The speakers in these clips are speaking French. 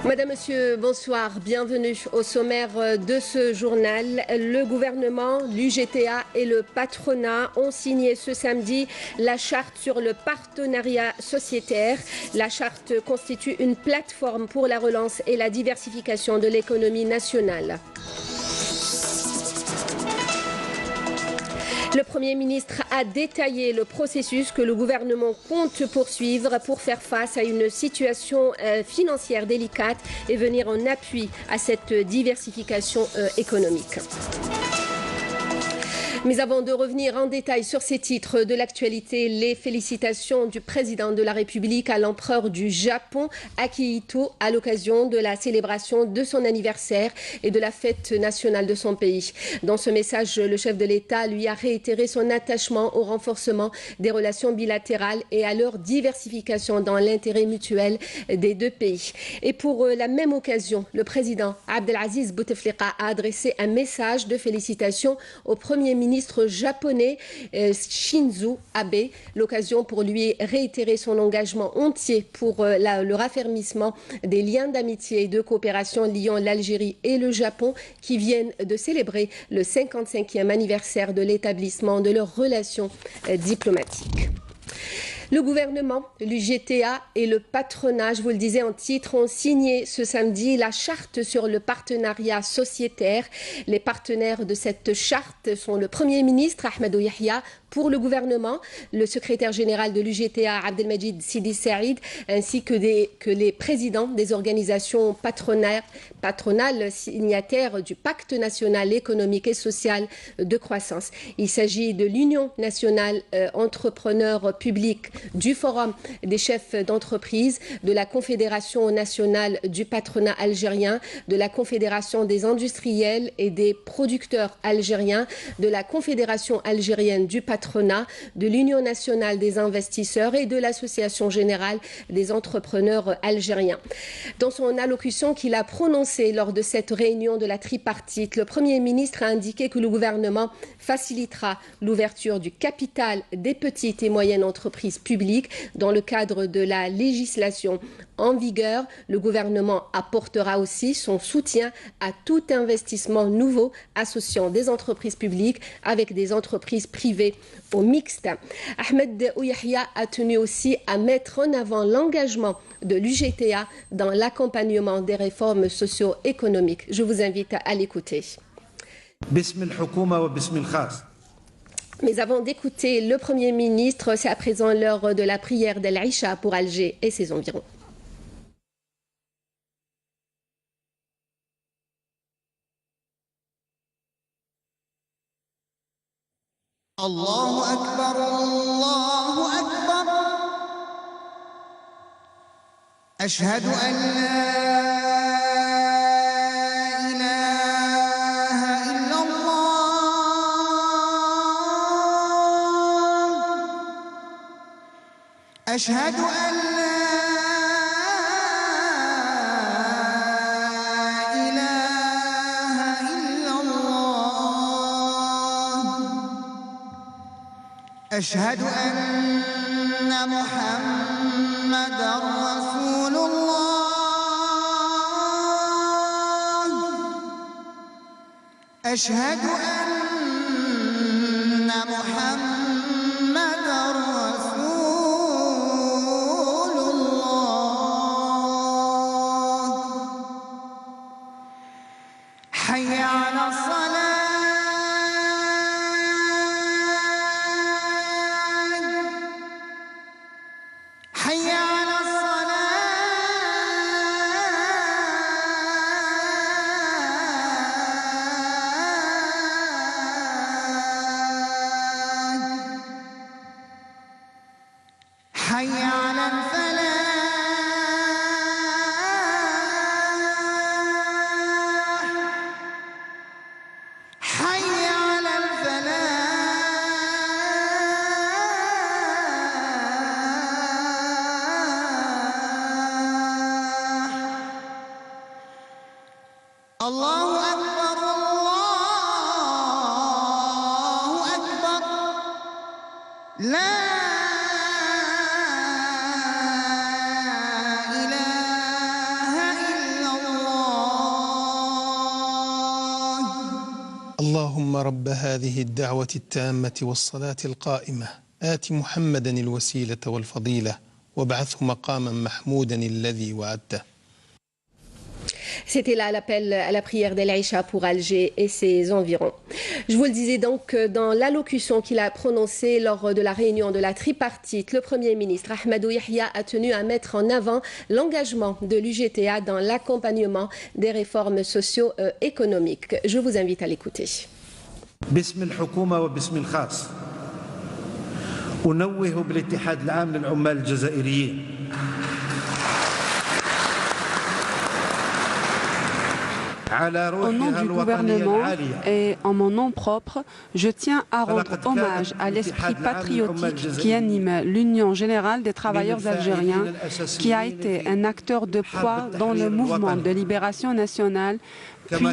Madame, Monsieur, bonsoir. Bienvenue au sommaire de ce journal. Le gouvernement, l'UGTA et le patronat ont signé ce samedi la charte sur le partenariat sociétaire. La charte constitue une plateforme pour la relance et la diversification de l'économie nationale. Le Premier ministre a détaillé le processus que le gouvernement compte poursuivre pour faire face à une situation financière délicate et venir en appui à cette diversification économique. Mais avant de revenir en détail sur ces titres de l'actualité, les félicitations du président de la République à l'empereur du Japon, Akihito, à l'occasion de la célébration de son anniversaire et de la fête nationale de son pays. Dans ce message, le chef de l'État lui a réitéré son attachement au renforcement des relations bilatérales et à leur diversification dans l'intérêt mutuel des deux pays. Et pour la même occasion, le président Abdelaziz Bouteflika a adressé un message de félicitations au Premier ministre japonais Shinzo Abe, l'occasion pour lui réitérer son engagement entier pour le raffermissement des liens d'amitié et de coopération liant l'Algérie et le Japon qui viennent de célébrer le 55e anniversaire de l'établissement de leurs relations diplomatiques. Le gouvernement, l'UGTA et le patronat, je vous le disais en titre, ont signé ce samedi la charte sur le partenariat sociétaire. Les partenaires de cette charte sont le Premier ministre Ahmadou Yahya pour le gouvernement, le secrétaire général de l'UGTA Abdelmajid Sidi Saïd, ainsi que les présidents des organisations patronales signataires du Pacte national économique et social de croissance. Il s'agit de l'Union nationale entrepreneurs publics, du Forum des chefs d'entreprise, de la Confédération nationale du patronat algérien, de la Confédération des industriels et des producteurs algériens, de la Confédération algérienne du patronat, de l'Union nationale des investisseurs et de l'Association générale des entrepreneurs algériens. Dans son allocution qu'il a prononcée lors de cette réunion de la tripartite, le Premier ministre a indiqué que le gouvernement facilitera l'ouverture du capital des petites et moyennes entreprises publiques dans le cadre de la législation en vigueur. Le gouvernement apportera aussi son soutien à tout investissement nouveau associant des entreprises publiques avec des entreprises privées au mixte. Ahmed Ouyahia a tenu aussi à mettre en avant l'engagement de l'UGTA dans l'accompagnement des réformes socio-économiques. Je vous invite à l'écouter. Mais avant d'écouter le Premier ministre, c'est à présent l'heure de la prière d'Al-Isha pour Alger et ses environs. Allahu Akbar, Allahu Akbar. Ashhadu an la ilaha illallah. Ashhadu an la أشهد أن محمدًا رسول الله. أشهد أن محمدًا رسول الله. حي على الصلاة. حي على الفلاح. حي على الفلاح. الله أكبر، الله أكبر. لا إله اللهم رب هذه الدعوة التامة والصلاة القائمة آت محمدا الوسيلة والفضيلة وابعثه مقاما محمودا الذي وعدته. C'était là l'appel à la prière d'El-Aïcha pour Alger et ses environs. Je vous le disais donc dans l'allocution qu'il a prononcée lors de la réunion de la tripartite, le Premier ministre Ahmadou Yahya a tenu à mettre en avant l'engagement de l'UGTA dans l'accompagnement des réformes socio-économiques. Je vous invite à l'écouter. باسم الحكومة وباسم الخاص أنوه بالاتحاد العام للعمال الجزائريين Au nom du gouvernement et en mon nom propre, je tiens à rendre hommage à l'esprit patriotique qui anime l'Union générale des travailleurs algériens, qui a été un acteur de poids dans le mouvement de libération nationale, puis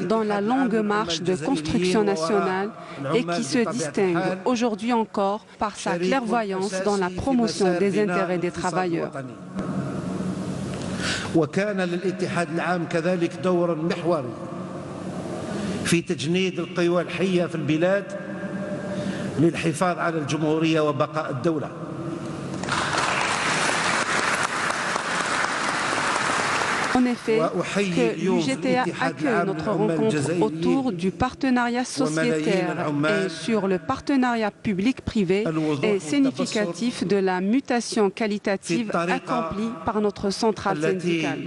dans la longue marche de construction nationale et qui se distingue aujourd'hui encore par sa clairvoyance dans la promotion des intérêts des travailleurs. وكان للاتحاد العام كذلك دور محوري في تجنيد القوى الحية في البلاد للحفاظ على الجمهورية وبقاء الدولة. En effet, que l'UGTA accueille notre rencontre autour du partenariat sociétaire et sur le partenariat public-privé est significatif de la mutation qualitative accomplie par notre centrale syndicale.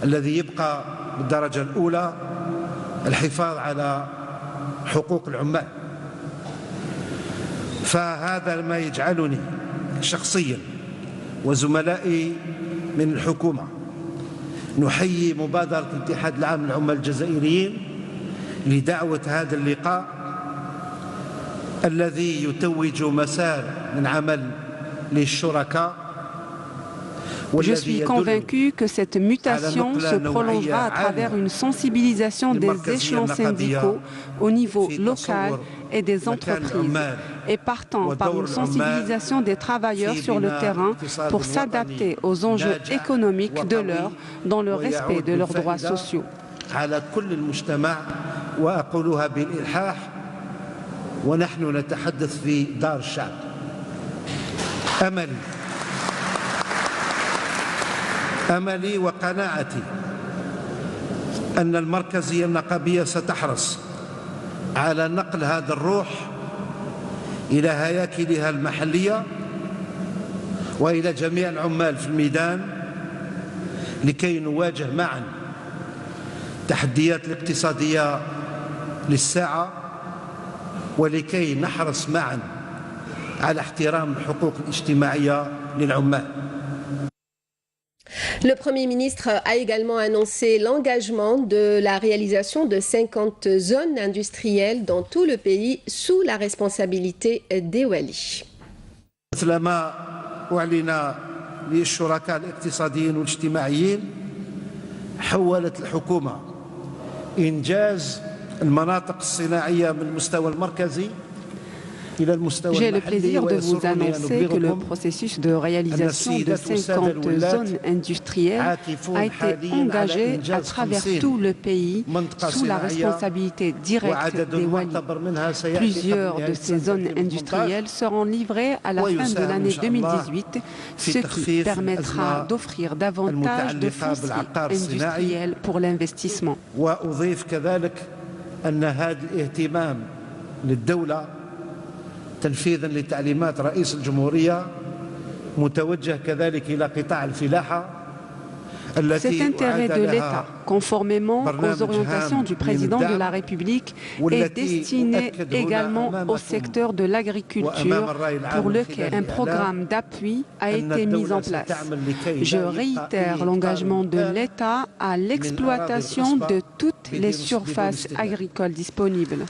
الذي يبقى بالدرجة الأولى الحفاظ على حقوق العمال. فهذا ما يجعلني شخصياً وزملائي من الحكومة نحيي مبادرة الاتحاد العام للعمال الجزائريين لدعوة هذا اللقاء الذي يتوج مسار من عمل للشركاء. Je suis convaincu que cette mutation se prolongera à travers une sensibilisation des échelons syndicaux au niveau local et des entreprises, et partant par une sensibilisation des travailleurs sur le terrain pour s'adapter aux enjeux économiques de l'heure dans le respect de leurs droits sociaux. ونحن نتحدث في دار الشعب. أملي وقناعتي أن المركزية النقابية ستحرص على نقل هذا الروح إلى هياكلها المحلية وإلى جميع العمال في الميدان لكي نواجه معا التحديات الاقتصادية للساعة ولكي نحرص معا على احترام الحقوق الاجتماعية للعمال. Le Premier ministre a également annoncé l'engagement de la réalisation de 50 zones industrielles dans tout le pays sous la responsabilité des Wali. مثلما أعلن للشركاء الاقتصاديين والاجتماعيين حولت الحكومة إنجاز المناطق الصناعية من المستوى المركزي. J'ai le plaisir de vous annoncer que le processus de réalisation de 50 zones industrielles a été engagé à travers tout le pays sous la responsabilité directe des Wali. Plusieurs de ces zones industrielles seront livrées à la fin de l'année 2018, ce qui permettra d'offrir davantage de foncier industriel pour l'investissement. تنفيذا لتعليمات رئيس الجمهورية متوجه كذلك إلى قطاع الفلاحة. Cet intérêt de l'État, conformément aux orientations du président de la République, est destiné également au secteur de l'agriculture pour lequel un programme d'appui a été mis en place. Je réitère l'engagement de l'État à l'exploitation de toutes les surfaces agricoles disponibles.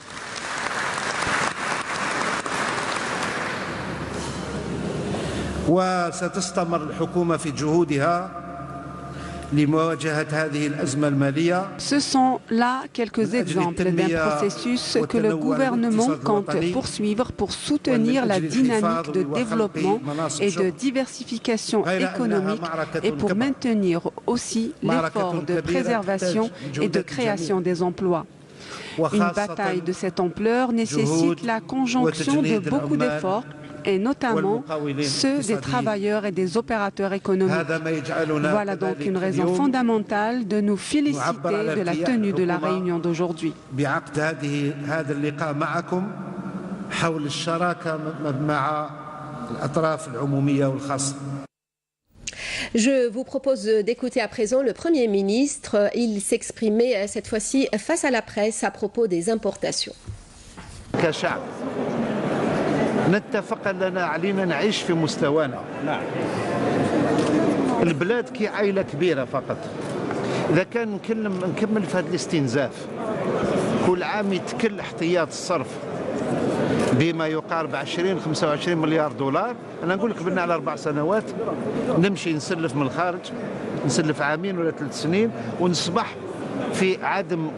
وستستمر الحكومة في جهودها Ce sont là quelques exemples d'un processus que le gouvernement compte poursuivre pour soutenir la dynamique de développement et de diversification économique et pour maintenir aussi l'effort de préservation et de création des emplois. Une bataille de cette ampleur nécessite la conjonction de beaucoup d'efforts et notamment ceux des travailleurs et des opérateurs économiques. Voilà donc une raison fondamentale de nous féliciter de la tenue de la réunion d'aujourd'hui. Je vous propose d'écouter à présent le Premier ministre. Il s'exprimait cette fois-ci face à la presse à propos des importations. نتفق أننا علينا نعيش في مستوانا. البلاد كي عائلة كبيرة فقط. إذا كان نكمل في هذا الاستنزاف كل عام يتكل احتياط الصرف بما يقارب 20-25 مليار دولار. أنا نقول لك بنا على 4 سنوات نمشي نسلف من الخارج، نسلف عامين ولا 3 سنين ونصبح في عدم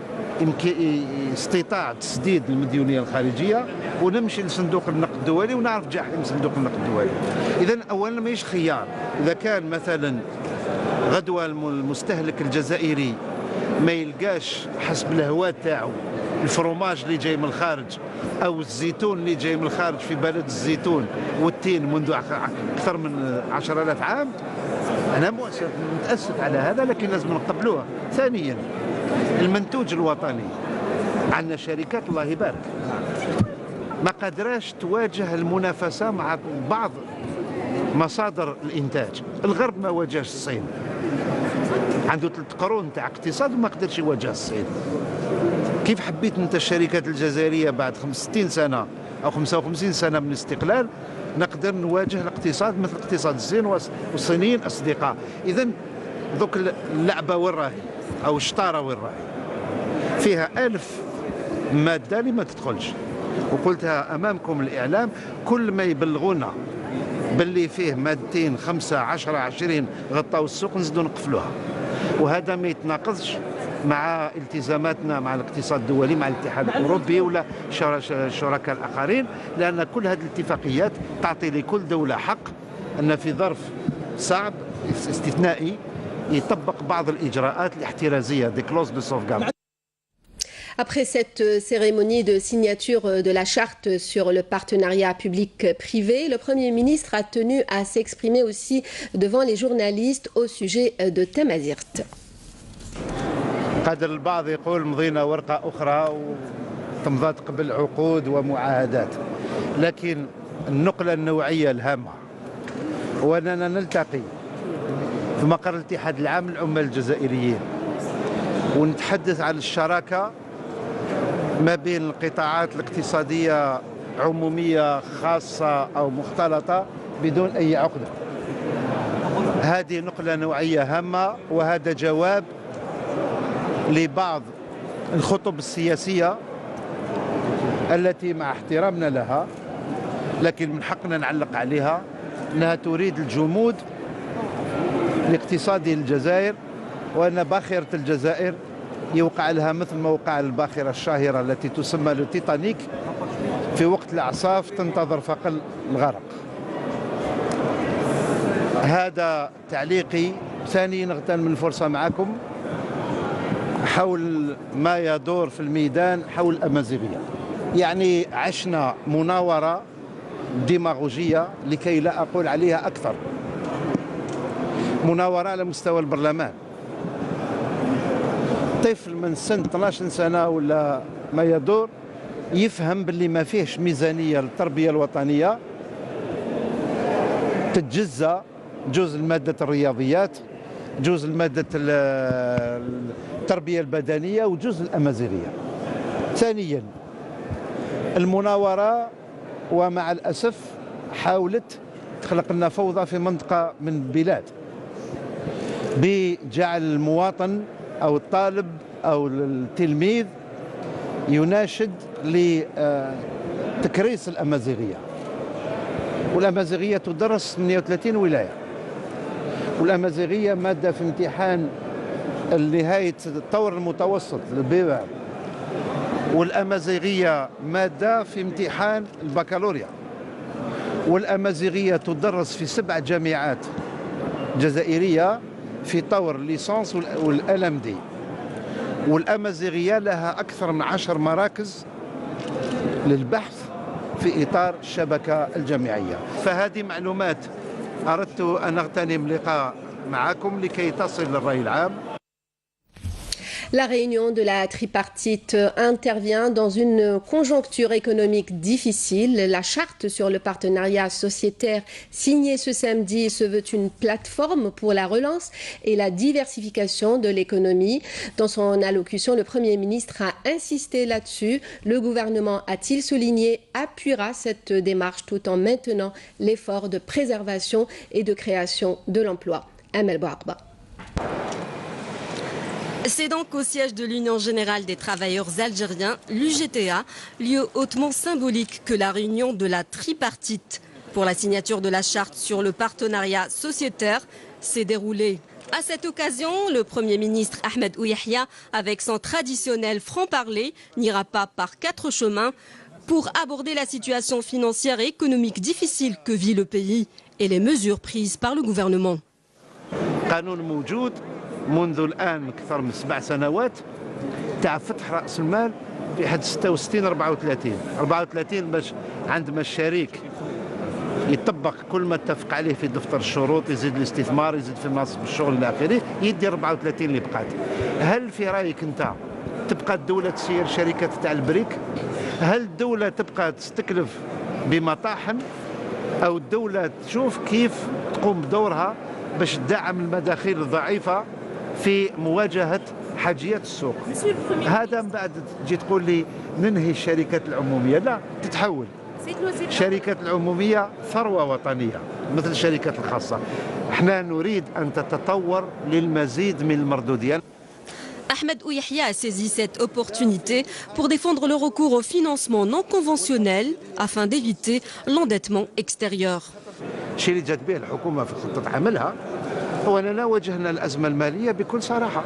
استطاعة تسديد المديونية الخارجية ونمشي لصندوق النقد الدولي ونعرف جحيم صندوق النقد الدولي. إذا أولا ماهيش خيار. إذا كان مثلا غدوة المستهلك الجزائري ما يلقاش حسب الهواء تاعو الفروماج اللي جاي من الخارج أو الزيتون اللي جاي من الخارج في بلد الزيتون والتين منذ أكثر من 10,000 عام، أنا متأسف على هذا لكن لازم نقبلوها. ثانيا المنتوج الوطني، عندنا شركات الله يبارك ما قادراش تواجه المنافسة مع بعض مصادر الإنتاج. الغرب ما واجهش الصين، عنده 3 قرون تاع اقتصاد وما قدرش يواجه الصين. كيف حبيت انت الشركات الجزائرية بعد 65 سنة أو 55 سنة من الاستقلال نقدر نواجه الاقتصاد مثل اقتصاد الصين والصينيين أصدقاء؟ إذن ذوك اللعبة وين راهي أو الشطارة وين راهي؟ فيها 1000 مادة اللي ما تدخلش، وقلتها أمامكم الإعلام كل ما يبلغونا باللي فيه مادتين 5 10 20 غطاو السوق نزيدو نقفلوها، وهذا ما يتناقضش مع التزاماتنا مع الاقتصاد الدولي مع الاتحاد الأوروبي ولا الشركاء الآخرين، لأن كل هذه الاتفاقيات تعطي لكل دولة حق أن في ظرف صعب استثنائي يطبق بعض الإجراءات الاحترازية des clauses de sauvegarde. Après cette cérémonie de signature de la charte sur le partenariat public-privé, le Premier ministre a tenu à s'exprimer aussi devant les journalistes au sujet de Tamazirt. قادر البعض يقول مضينا ورقة أخرى وتمضات قبل عقود ومعاهدات، لكن النقلة النوعية الهامة وأننا نلتقي في مقر الاتحاد العام للعمال الجزائريين ونتحدث عن الشراكة ما بين القطاعات الاقتصادية عمومية خاصة أو مختلطة بدون أي عقدة. هذه نقلة نوعية هامة، وهذا جواب لبعض الخطب السياسية التي مع احترامنا لها لكن من حقنا نعلق عليها أنها تريد الجمود الاقتصادي للجزائر، وأن باخرة الجزائر يوقع لها مثل ما وقع الباخرة الشاهرة التي تسمى التيتانيك في وقت الإعصاف تنتظر فقط الغرق. هذا تعليقي. ثانيا نغتنم الفرصة معكم حول ما يدور في الميدان حول الأمازيغية. يعني عشنا مناورة ديماغوجية لكي لا أقول عليها أكثر، مناورة على مستوى البرلمان. طفل من سن 12 سنة ولا ما يدور يفهم باللي ما فيهش ميزانية للتربية الوطنية، تتجزأ جزء المادة الرياضيات، جزء المادة التربية البدنية وجزء الأمازيغية. ثانيا المناورة ومع الأسف حاولت تخلق لنا فوضى في منطقة من البلاد بجعل المواطن أو الطالب أو التلميذ يناشد لتكريس الأمازيغية، والأمازيغية تدرس 38 ولاية، والأمازيغية مادة في امتحان لنهاية الطور المتوسط للبيبان، والأمازيغية مادة في امتحان البكالوريا، والأمازيغية تدرس في 7 جامعات جزائرية في طور الليسانس والLMD، والأمازيغية لها أكثر من 10 مراكز للبحث في إطار الشبكة الجامعية. فهذه معلومات أردت أن أغتنم لقاء معكم لكي تصل للرأي العام. La réunion de la tripartite intervient dans une conjoncture économique difficile. La charte sur le partenariat sociétaire signée ce samedi se veut une plateforme pour la relance et la diversification de l'économie. Dans son allocution, le Premier ministre a insisté là-dessus. Le gouvernement, a-t-il souligné, appuiera cette démarche tout en maintenant l'effort de préservation et de création de l'emploi. Amel Bouarba. C'est donc au siège de l'Union générale des travailleurs algériens, l'UGTA, lieu hautement symbolique que la réunion de la tripartite pour la signature de la charte sur le partenariat sociétaire s'est déroulée. À cette occasion, le Premier ministre Ahmed Ouyahia, avec son traditionnel franc-parler, n'ira pas par 4 chemins pour aborder la situation financière et économique difficile que vit le pays et les mesures prises par le gouvernement. منذ الآن أكثر من 7 سنوات تاع فتح رأس المال في حد 66 34 باش عندما الشريك يطبق كل ما اتفق عليه في دفتر الشروط، يزيد الاستثمار، يزيد في مناصب الشغل إلى آخره، يدي 34 اللي بقات. هل في رأيك أنت تبقى الدولة تسير شركات تاع البريك؟ هل الدولة تبقى تستكلف بمطاحن، أو الدولة تشوف كيف تقوم بدورها باش تدعم المداخيل الضعيفة في مواجهة حاجيات السوق؟ هذا من بعد تجي تقول لي ننهي الشركات العمومية، لا، تتحول. الشركات العمومية ثروة وطنية مثل الشركات الخاصة. احنا نريد أن تتطور للمزيد من المردودية. Ahmed Ouyahia a saisi cette opportunité pour défendre le recours au financement non conventionnel afin d'éviter l'endettement extérieur. الشيء اللي جات به الحكومة في خطة عملها هو أننا واجهنا الأزمة المالية بكل صراحة.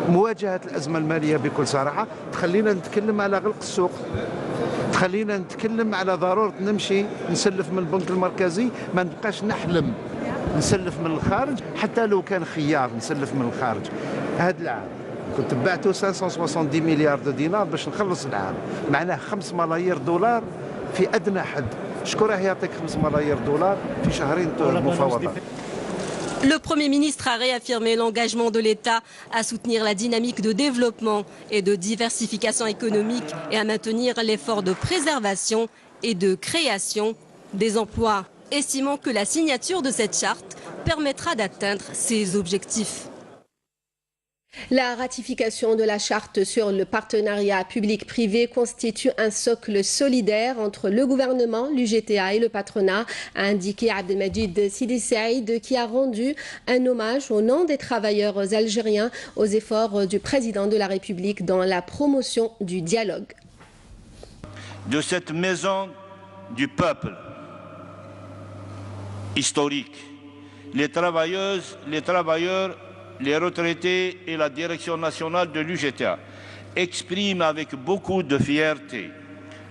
مواجهة الأزمة المالية بكل صراحة تخلينا نتكلم على غلق السوق، تخلينا نتكلم على ضرورة نمشي نسلف من البنك المركزي، ما نبقاش نحلم نسلف من الخارج، حتى لو كان خيار نسلف من الخارج. هذا العام كنت بعته 570 مليار دينار باش نخلص العام، معناه 5 ملايير دولار في أدنى حد. شكون راه يعطيك 5 ملايير دولار في شهرين مفاوضات؟ Le Premier ministre a réaffirmé l'engagement de l'État à soutenir la dynamique de développement et de diversification économique et à maintenir l'effort de préservation et de création des emplois, estimant que la signature de cette charte permettra d'atteindre ces objectifs. La ratification de la charte sur le partenariat public-privé constitue un socle solidaire entre le gouvernement, l'UGTA et le patronat, a indiqué Abdelmajid Sidi Saïd, qui a rendu un hommage au nom des travailleurs algériens aux efforts du président de la République dans la promotion du dialogue. De cette maison du peuple historique, les travailleuses, les travailleurs, les retraités et la direction nationale de l'UGTA expriment avec beaucoup de fierté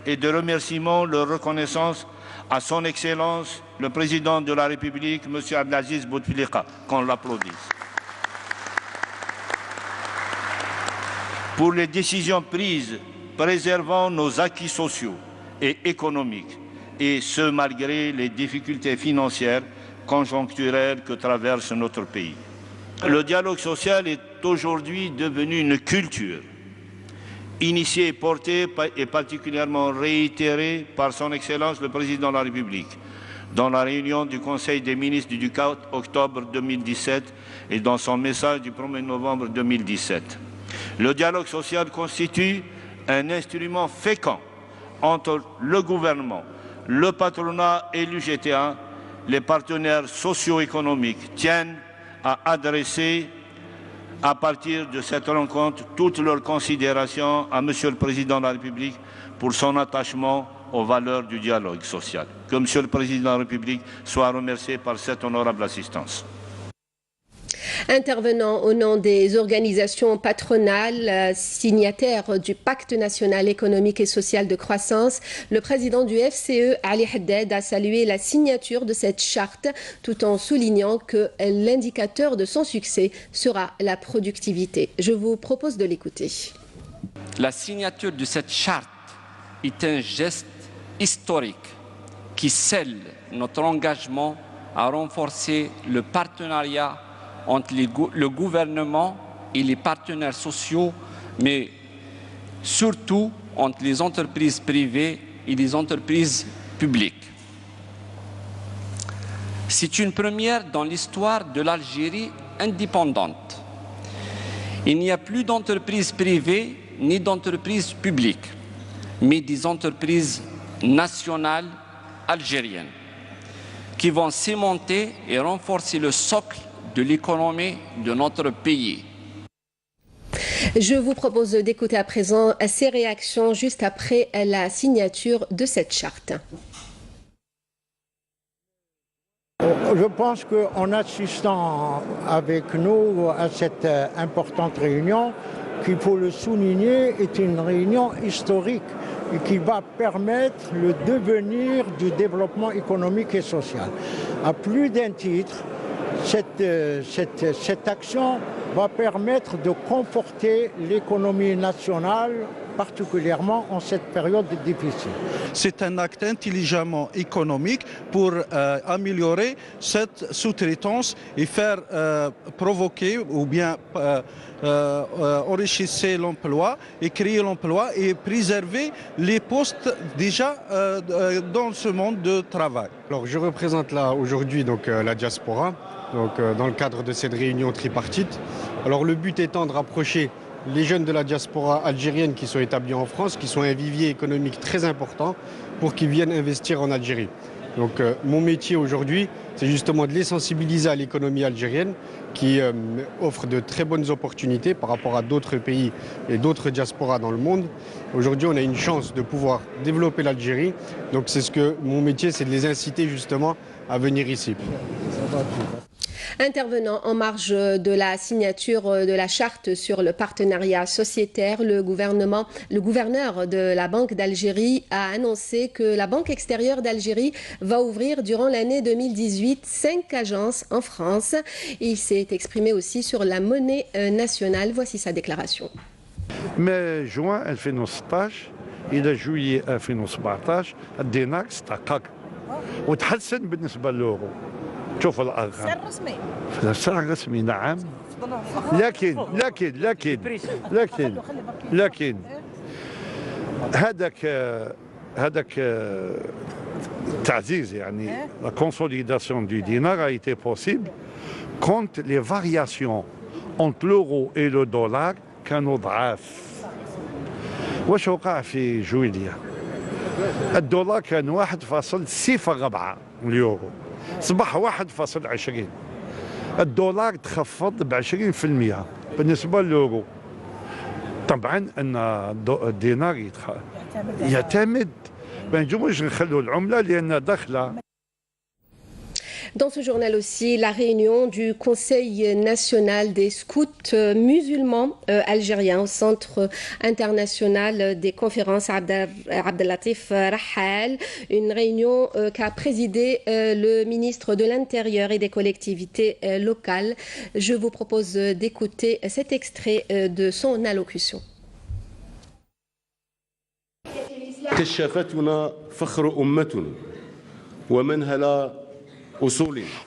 et de remerciement leur reconnaissance à son Excellence le Président de la République, M. Abdelaziz Bouteflika, qu'on l'applaudisse. Pour les décisions prises préservant nos acquis sociaux et économiques, et ce malgré les difficultés financières conjoncturelles que traverse notre pays. Le dialogue social est aujourd'hui devenu une culture, initiée et portée et particulièrement réitérée par son Excellence le Président de la République dans la réunion du Conseil des ministres du 4 octobre 2017 et dans son message du 1er novembre 2017. Le dialogue social constitue un instrument fécond entre le gouvernement, le patronat et l'UGTA. Les partenaires socio-économiques tiennent à adresser à partir de cette rencontre toutes leurs considérations à Monsieur le Président de la République pour son attachement aux valeurs du dialogue social. Que Monsieur le Président de la République soit remercié par cette honorable assistance. Intervenant au nom des organisations patronales signataires du Pacte national économique et social de croissance, le président du FCE, Ali Haddad, a salué la signature de cette charte tout en soulignant que l'indicateur de son succès sera la productivité. Je vous propose de l'écouter. La signature de cette charte est un geste historique qui scelle notre engagement à renforcer le partenariat entre le gouvernement et les partenaires sociaux, mais surtout entre les entreprises privées et les entreprises publiques. C'est une première dans l'histoire de l'Algérie indépendante. Il n'y a plus d'entreprises privées ni d'entreprises publiques, mais des entreprises nationales algériennes qui vont cimenter et renforcer le socle de l'économie de notre pays. Je vous propose d'écouter à présent ces réactions juste après la signature de cette charte. Je pense qu'en assistant avec nous à cette importante réunion, qu'il faut le souligner, est une réunion historique et qui va permettre le devenir du développement économique et social. À plus d'un titre, cette action va permettre de conforter l'économie nationale, particulièrement en cette période difficile. C'est un acte intelligemment économique pour améliorer cette sous-traitance et faire provoquer ou bien enrichir l'emploi et créer l'emploi et préserver les postes déjà dans ce monde de travail. Alors je représente là aujourd'hui la diaspora, dans le cadre de cette réunion tripartite. Alors le but étant de rapprocher les jeunes de la diaspora algérienne qui sont établis en France, qui sont un vivier économique très important pour qu'ils viennent investir en Algérie. Donc mon métier aujourd'hui, c'est justement de les sensibiliser à l'économie algérienne qui offre de très bonnes opportunités par rapport à d'autres pays et d'autres diasporas dans le monde. Aujourd'hui, on a une chance de pouvoir développer l'Algérie. Donc c'est mon métier, c'est de les inciter justement à venir ici. Intervenant en marge de la signature de la charte sur le partenariat sociétaire, le gouverneur de la Banque d'Algérie a annoncé que la Banque extérieure d'Algérie va ouvrir durant l'année 2018 5 agences en France. Il s'est exprimé aussi sur la monnaie nationale. Voici sa déclaration. Mais juin 2016 إلى juillet 2017 الدينار استقر وتحسن بالنسبة لليورو. شوف الأرقام. السعر الرسمي نعم. لكن هذاك التعزيز يعني la consolidation du dinar a été possible quand les variations entre l'euro et le dollar كانوا ضعاف. واش وقع في جويلية؟ الدولار كان 1.04 اليورو. صبح 1.20. الدولار تخفض ب20% بالنسبة لليورو. طبعا أن الدينار يعتمد ما نجموش نخلوا العملة لأن داخلة. Dans ce journal aussi, la réunion du Conseil national des scouts musulmans algériens au Centre international des conférences Abdellatif Rahal, une réunion qu'a présidé le ministre de l'Intérieur et des collectivités locales. Je vous propose d'écouter cet extrait de son allocution.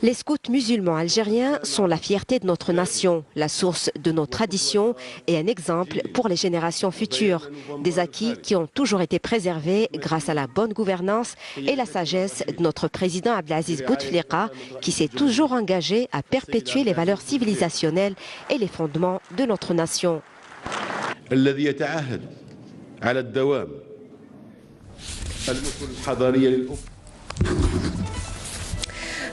Les scouts musulmans algériens sont la fierté de notre nation, la source de nos traditions et un exemple pour les générations futures. Des acquis qui ont toujours été préservés grâce à la bonne gouvernance et la sagesse de notre président Abdelaziz Bouteflika qui s'est toujours engagé à perpétuer les valeurs civilisationnelles et les fondements de notre nation.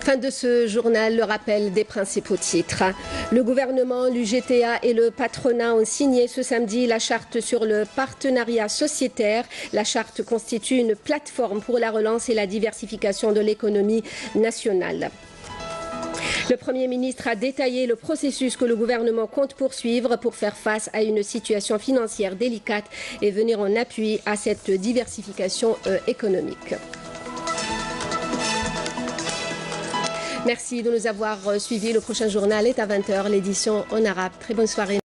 Fin de ce journal, le rappel des principaux titres. Le gouvernement, l'UGTA et le patronat ont signé ce samedi la charte sur le partenariat sociétaire. La charte constitue une plateforme pour la relance et la diversification de l'économie nationale. Le Premier ministre a détaillé le processus que le gouvernement compte poursuivre pour faire face à une situation financière délicate et venir en appui à cette diversification économique. Merci de nous avoir suivis. Le prochain journal est à 20h, l'édition en arabe. Très bonne soirée.